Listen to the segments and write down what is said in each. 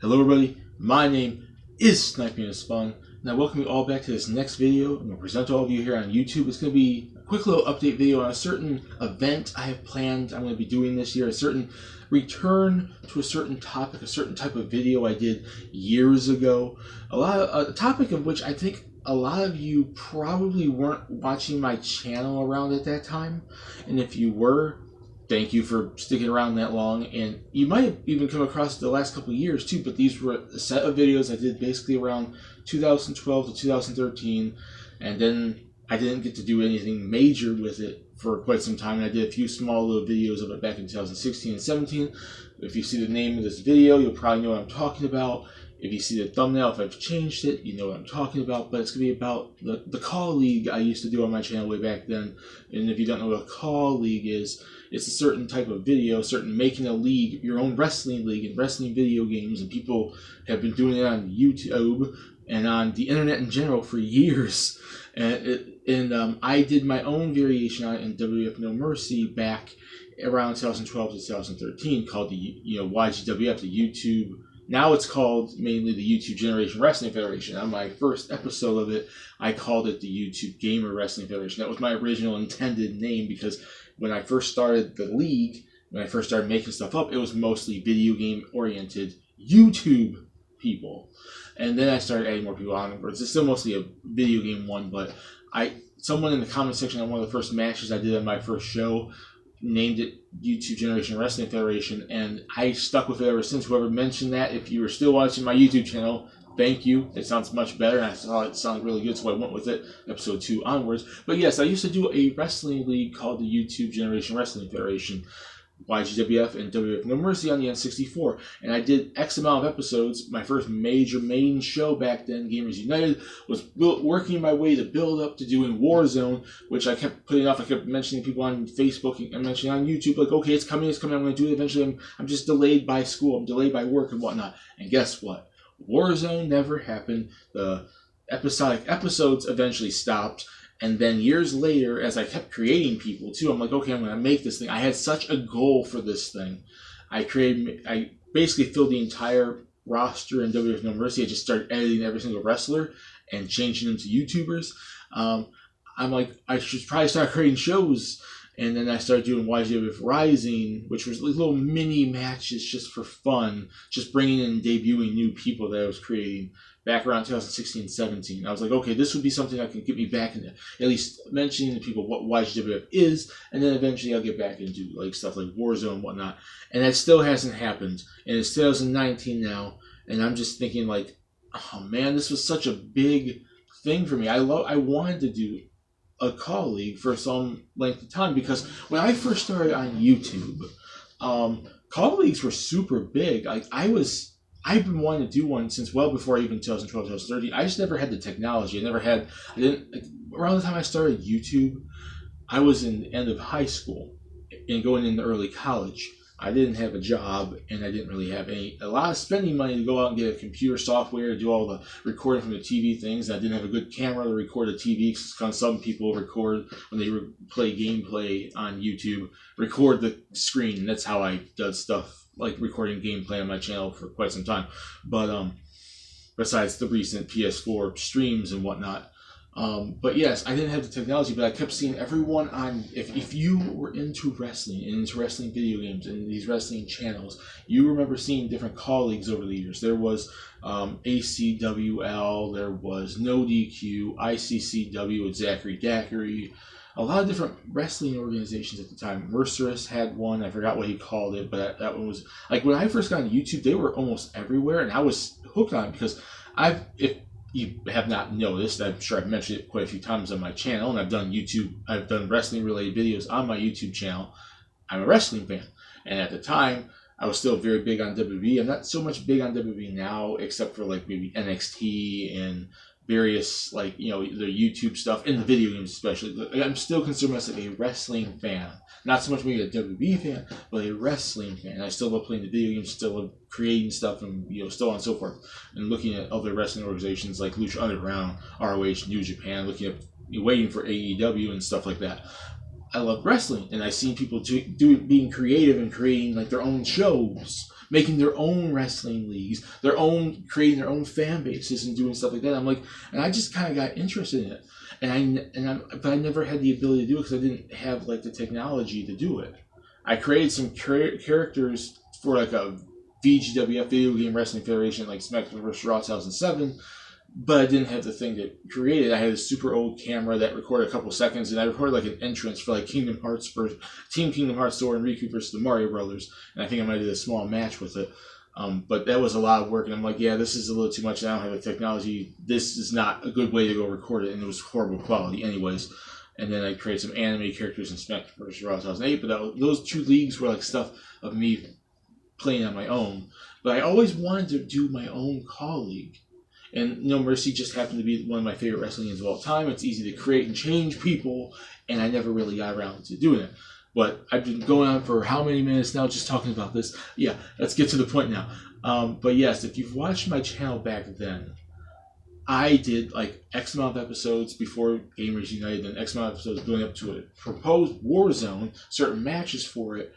Hello everybody, my name is Sniping and Spawn, and I welcome you all back to this next video. I'm going to present to all of you here on YouTube. It's going to be a quick little update video on a certain event I have planned I'm going to be doing this year, a certain return to a certain topic, a certain type of video I did years ago. A topic of which I think a lot of you probably weren't watching my channel around at that time, and if you were, thank you for sticking around that long, and you might have even come across it the last couple of years too, but these were a set of videos I did basically around 2012 to 2013, and then I didn't get to do anything major with it for quite some time, and I did a few small little videos of it back in 2016 and 17. If you see the name of this video, you'll probably know what I'm talking about. If you see the thumbnail, if I've changed it, you know what I'm talking about. But it's going to be about the Call League I used to do on my channel way back then. And if you don't know what a Call League is, it's a certain type of video, making a league, your own wrestling league and wrestling video games. And people have been doing it on YouTube and on the internet in general for years. And I did my own variation on it in WWF No Mercy back around 2012 to 2013 called the YGWF, the YouTube. Now it's called mainly the YouTube Generation Wrestling Federation. On my first episode of it, I called it the YouTube Gamer Wrestling Federation. That was my original intended name because when I first started the league, when I first started making stuff up, it was mostly video game oriented YouTube people. And then I started adding more people on. It's still mostly a video game one, but someone in the comment section on one of the first matches I did on my first show named it YouTube Generation Wrestling Federation, and I stuck with it ever since. Whoever mentioned that, if you were still watching my YouTube channel, thank you. It sounds much better, and I thought it sounded really good, so I went with it, episode 2 onwards. But yes, I used to do a wrestling league called the YouTube Generation Wrestling Federation, YGWF and WWF No Mercy on the N64, and I did X amount of episodes. My first major main show back then, Gamers United, was working my way to build up to doing Warzone, which I kept putting off. I kept mentioning people on Facebook and mentioning on YouTube, like, okay, it's coming, I'm going to do it eventually. I'm just delayed by school, I'm delayed by work and whatnot. And guess what? Warzone never happened. The episodic episodes eventually stopped. And then years later, as I kept creating people too, I'm like, okay, I'm going to make this thing. I had such a goal for this thing. I basically filled the entire roster in WWF No Mercy. I just started editing every single wrestler and changing them to YouTubers. I'm like, I should probably start creating shows. And then I started doing YGWF Rising, which was little mini matches just for fun, just bringing in and debuting new people that I was creating back around 2016-17. I was like, okay, this would be something that can get me back into at least mentioning to people what YGWF is, and then eventually I'll get back into like stuff like Warzone and whatnot. And that still hasn't happened. And it's 2019 now, and I'm just thinking like, oh man, this was such a big thing for me. I wanted to do a Call League for some length of time, because when I first started on YouTube, Call Leagues were super big. Like I've been wanting to do one since well before even 2012, 2013. I just never had the technology. Around the time I started YouTube, I was in the end of high school and going into early college. I didn't have a job, and I didn't really have a lot of spending money to go out and get a computer software to do all the recording from the TV things. I didn't have a good camera to record the TV, because some people record when they play gameplay on YouTube, record the screen, and that's how I did stuff like recording gameplay on my channel for quite some time. But besides the recent PS4 streams and whatnot. But yes, I didn't have the technology, but I kept seeing everyone on, if you were into wrestling and into wrestling video games and these wrestling channels, you remember seeing different Call Leagues over the years. There was ACWL, there was No DQ, ICCW with Zachary Daiquiri, a lot of different wrestling organizations at the time. Mercerous had one, I forgot what he called it, but that one was, like, when I first got on YouTube, they were almost everywhere, and I was hooked on it because if you have not noticed, I'm sure I've mentioned it quite a few times on my channel, and I've done wrestling related videos on my YouTube channel. I'm a wrestling fan, and at the time I was still very big on WWE. I'm not so much big on WWE now, except for like maybe NXT and various, like, the YouTube stuff and the video games especially. I'm still considered myself a wrestling fan, not so much maybe a WWE fan, but a wrestling fan. I still love playing the video games, still love creating stuff, and so on and so forth, and looking at other wrestling organizations like Lucha Underground, ROH, New Japan, looking at waiting for AEW and stuff like that. I love wrestling, and I've seen people being creative and creating like their own shows making their own wrestling leagues, creating their own fan bases and doing stuff like that. I'm like, and I just kind of got interested in it, but I never had the ability to do it because I didn't have like the technology to do it. I created some characters for like a VGWF Video Game Wrestling Federation, like SmackDown vs. Raw 2007, but I didn't have the thing to create it. I had a super old camera that recorded a couple seconds, and I recorded like an entrance for like Team Kingdom Hearts Sora and Riku versus the Mario Brothers, and I think I might have did a small match with it. But that was a lot of work, and I'm like, yeah, this is a little too much. I don't have the technology. This is not a good way to go record it, and it was horrible quality anyways. And then I created some anime characters in SmackDown vs. Raw 2008, but those two leagues were like stuff of me playing on my own. But I always wanted to do my own call league. And No Mercy just happened to be one of my favorite wrestling games of all time. It's easy to create and change people, and I never really got around to doing it. But I've been going on for how many minutes now just talking about this? Yeah, let's get to the point now. But yes, if you've watched my channel back then, I did like X amount of episodes before Gamers United, and X amount of episodes going up to a proposed Warzone, certain matches for it,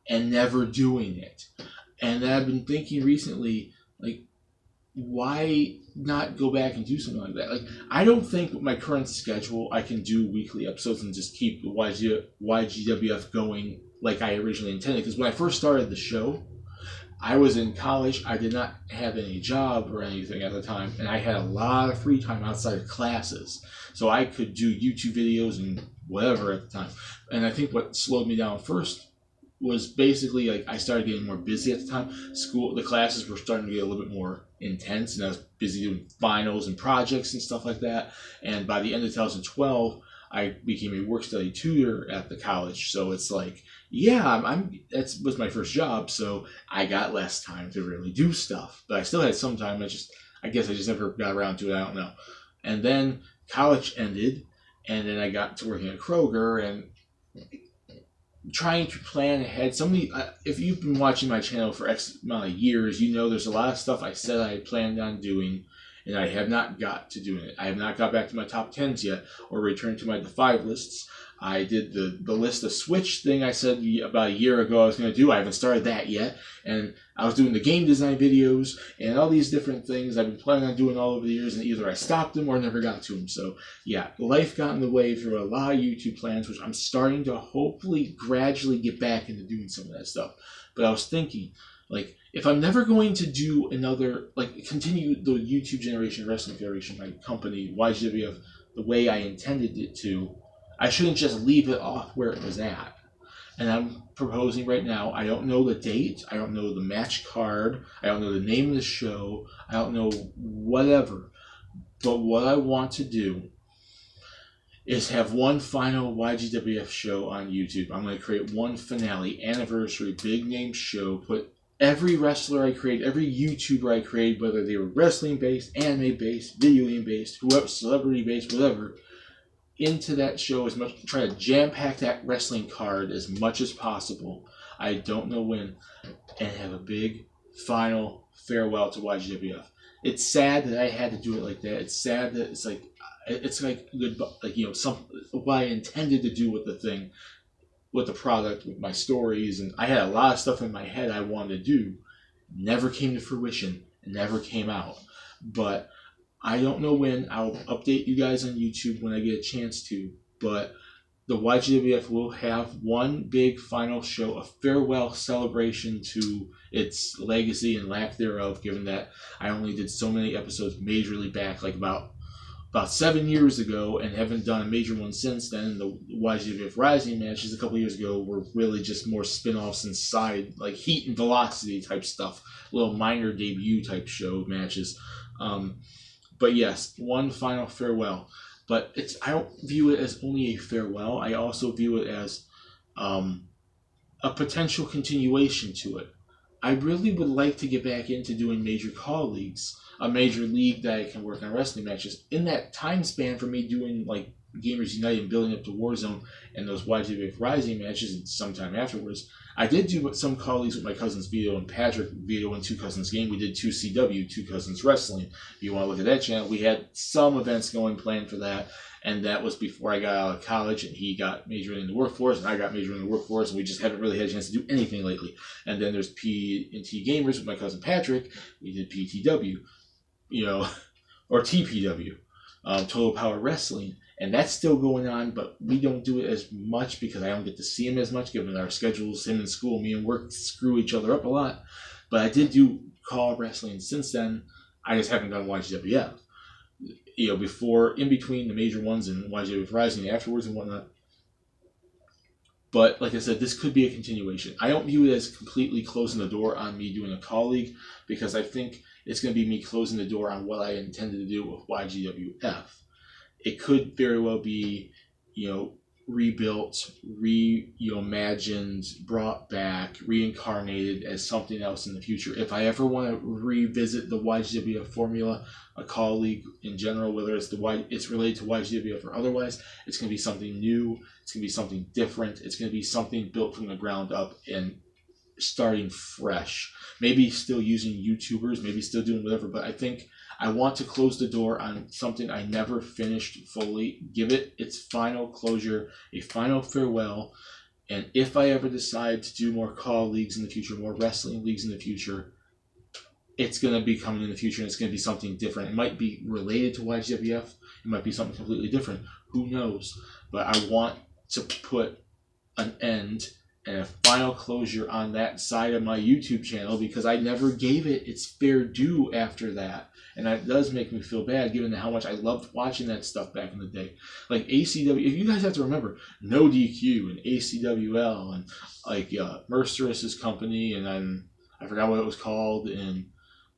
and never doing it. And I've been thinking recently, like, why not go back and do something like that? Like, I don't think with my current schedule I can do weekly episodes and just keep the YGWF going like I originally intended. Because when I first started the show, I was in college. I did not have any job or anything at the time, and I had a lot of free time outside of classes. So I could do YouTube videos and whatever at the time. And I think what slowed me down first was basically like I started getting more busy at the time. The classes were starting to get a little bit more intense, and I was busy doing finals and projects and stuff like that. And by the end of 2012, I became a work-study tutor at the college. So it's like, yeah, that was my first job, so I got less time to really do stuff. But I still had some time. I guess I just never got around to it. I don't know. And then college ended, and then I got to working at Kroger and trying to plan ahead. If you've been watching my channel for X amount of years, you know there's a lot of stuff I said I planned on doing, and I have not got to doing it. I have not got back to my top 10s yet, or returned to my 5 lists. I did the list of Switch thing I said about a year ago I was going to do. I haven't started that yet. And I was doing the game design videos and all these different things I've been planning on doing all over the years, and either I stopped them or never got to them. So yeah, life got in the way for a lot of YouTube plans, which I'm starting to hopefully gradually get back into doing some of that stuff. But I was thinking, like, if I'm never going to do continue the YouTube Generation Wrestling Federation, my company, YGWF, the way I intended it to, I shouldn't just leave it off where it was at. And I'm proposing right now, I don't know the date, I don't know the match card, I don't know the name of the show, I don't know whatever. But what I want to do is have one final YGWF show on YouTube. I'm going to create one finale, anniversary, big name show, put every wrestler I create, every YouTuber I create, whether they were wrestling based, anime based, video game based, whoever, celebrity based, whatever, into that show as much, try to jam pack that wrestling card as much as possible. I don't know when, and have a big final farewell to YGWF. It's sad that I had to do it like that. It's sad that it's like goodbye, like, you know, what I intended to do with the thing, with the product, with my stories, and I had a lot of stuff in my head I wanted to do. Never came to fruition, never came out. But I don't know when. I'll update you guys on YouTube when I get a chance to, but the YGWF will have one big final show, a farewell celebration to its legacy and lack thereof, given that I only did so many episodes majorly back, like about 7 years ago, and haven't done a major one since then. The YGWF Rising matches a couple years ago were really just more spin-offs and side, like Heat and Velocity type stuff, little minor debut type show matches. But yes, one final farewell. But I don't view it as only a farewell. I also view it as a potential continuation to it. I really would like to get back into doing major call leagues, a major league that I can work on wrestling matches. In that time span for me doing like Gamers United and building up to Warzone and those YGWF Rising matches and sometime afterwards, I did do some colleagues with my cousin's Vito and Patrick Vito and Two Cousins Game. We did 2CW, Two Cousins Wrestling. If you want to look at that channel, we had some events going planned for that. And that was before I got out of college, and he got majored in the workforce, and I got majored in the workforce, and we just haven't really had a chance to do anything lately. And then there's P&T Gamers with my cousin Patrick. We did PTW, or TPW, Total Power Wrestling, and that's still going on, but we don't do it as much because I don't get to see him as much, given our schedules. Him in school, me and work screw each other up a lot. But I did do Call Wrestling since then. I just haven't done YGWF. Before, in between the major ones and YGWF Rising afterwards and whatnot. But like I said, this could be a continuation. I don't view it as completely closing the door on me doing a colleague, because I think it's going to be me closing the door on what I intended to do with YGWF. It could very well be, rebuilt, reimagined, brought back, reincarnated as something else in the future. If I ever want to revisit the YGWF formula, a colleague in general, whether it's it's related to YGWF or otherwise, it's going to be something new. It's going to be something different. It's going to be something built from the ground up and starting fresh. Maybe still using YouTubers, maybe still doing whatever, but I think I want to close the door on something I never finished fully, give it its final closure, a final farewell, and if I ever decide to do more call leagues in the future, more wrestling leagues in the future, it's going to be coming in the future, and it's going to be something different. It might be related to YGWF, it might be something completely different, who knows, but I want to put an end and a final closure on that side of my YouTube channel, because I never gave it its fair due after that. And that does make me feel bad, given how much I loved watching that stuff back in the day. Like ACW, if you guys have to remember, No DQ and ACWL and like Merceris's company, and then I forgot what it was called, and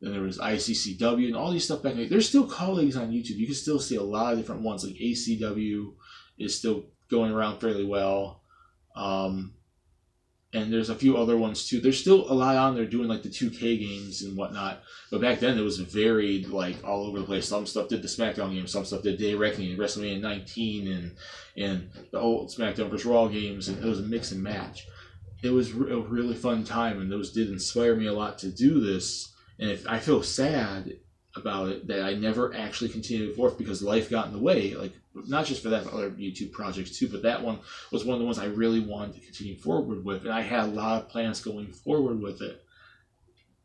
then there was ICCW and all these stuff back in the day. There's still colleagues on YouTube. You can still see a lot of different ones. Like ACW is still going around fairly well. And there's a few other ones too. There's still a lot on there doing like the 2K games and whatnot. But back then it was varied, like all over the place. Some stuff did the SmackDown games, some stuff did Day of Reckoning, WrestleMania 19, and the old SmackDown vs. Raw games, and it was a mix and match. It was a really fun time, and those did inspire me a lot to do this. And if I feel sad about it that I never actually continued forth because life got in the way, like not just for that, but other YouTube projects too, but that one was one of the ones I really wanted to continue forward with, and I had a lot of plans going forward with it,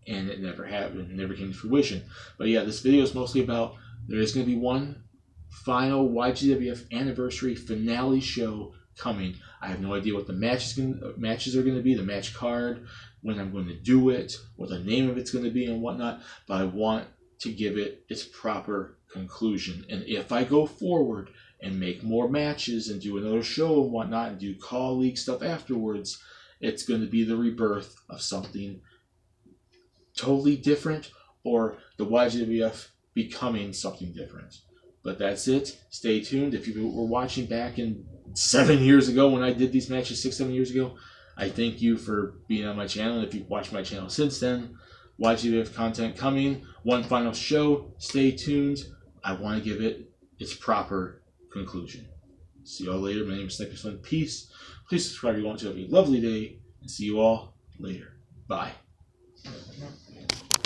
and it never happened, it never came to fruition. But yeah, this video is mostly about, there is going to be one final YGWF anniversary finale show coming. I have no idea what the matches are going to be, the match card, when I'm going to do it, what the name of it's going to be and whatnot, but I want to give it its proper conclusion. And if I go forward and make more matches and do another show and whatnot and do call league stuff afterwards, it's going to be the rebirth of something totally different, or the YGWF becoming something different. But that's it. Stay tuned. If you were watching back in 7 years ago when I did these matches, 6-7 years ago, I thank you for being on my channel. And if you've watched my channel since then, YGWF content coming. One final show. Stay tuned. I want to give it its proper conclusion. See you all later. My name is Sniper Slim. Peace. Please subscribe if you want to. Have a lovely day. And see you all later. Bye.